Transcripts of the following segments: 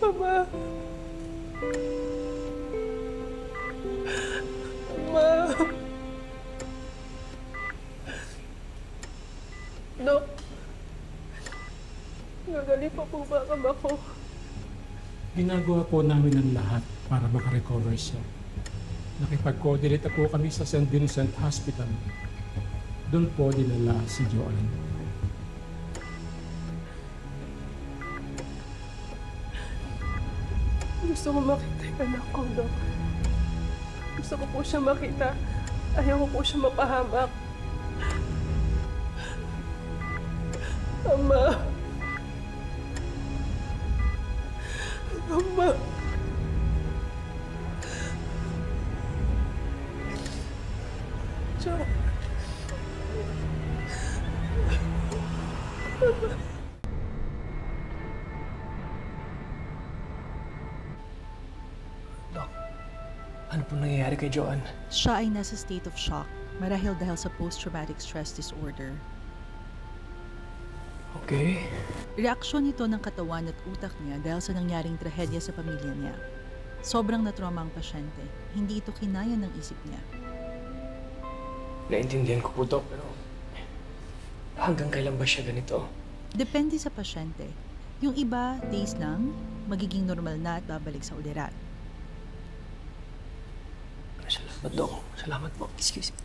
Ama. Ama. Dok, gagaling pa po ba ang ako? Ginagawa po namin ang lahat para makarecover siya. Nakipag-coordinate po kami sa St. Vincent Hospital. Doon po dinala si Joanne. Gusto ko makita yung anak ko, Dok. Gusto ko po siya makita. Ayaw ko po siya mapahamak. Ama. Ama. Jo. Dok, ano po nangyayari kay Joanne? Siya ay nasa state of shock, marahil dahil sa post-traumatic stress disorder. Okay. Reaksyon nito ng katawan at utak niya dahil sa nangyaring trahedya sa pamilya niya. Sobrang natrauma ang pasyente. Hindi ito kinaya ng isip niya. Naintindihan ko po, Dok, pero hanggang kailan ba siya ganito? Depende sa pasyente. Yung iba, days lang, magiging normal na at babalik sa ulirat. Salamat, Dok. Salamat po. Excuse me.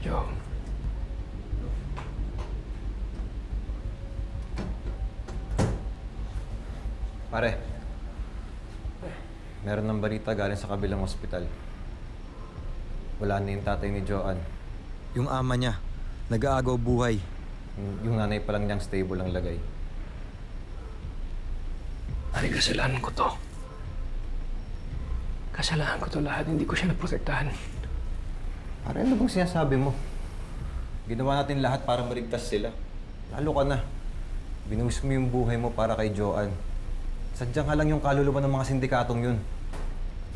Jo. Pare, meron ng balita galing sa kabilang ospital. Wala na yung tatay ni Joanne. Yung ama niya, nag-aagaw buhay. Yung nanay pa lang niyang stable ang lagay. Pare, kasalanan ko to. Kasalanan ko to lahat. Hindi ko siya naprotektahan. Pare, ano bang sinasabi mo? Ginawa natin lahat para maligtas sila. Lalo ka na. Binuhos mo yung buhay mo para kay Joanne. Sadyang ka lang yung kaluluwa ng mga sindikatong yun.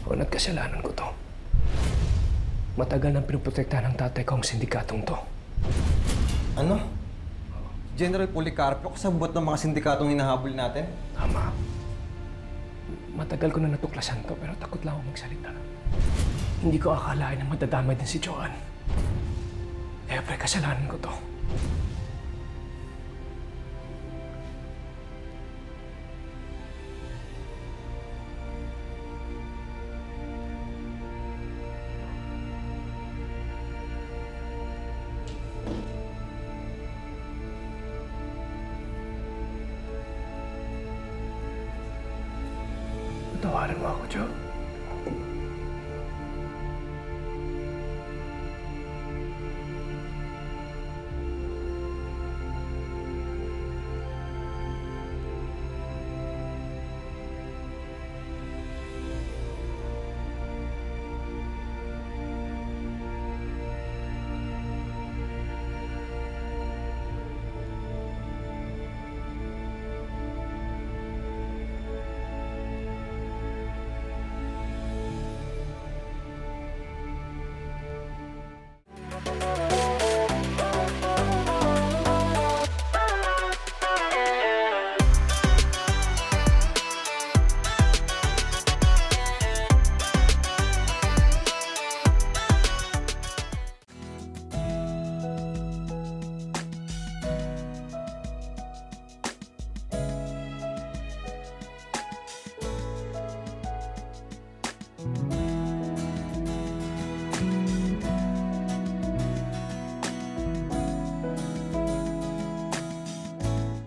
O, nagkasalanan ko to. Matagal nang pinoprotektahan ng tatay ko ang sindikatong to. Ano? General Policarpio, kasabot ng mga sindikatong hinahabol natin? Tama. Matagal ko na natuklasan to, pero takot lang ako magsalita. Hindi ko akalain na madadamay din si Joanne. Kaya pre, kasalanan ko to. Patawarin mo ako, Jo.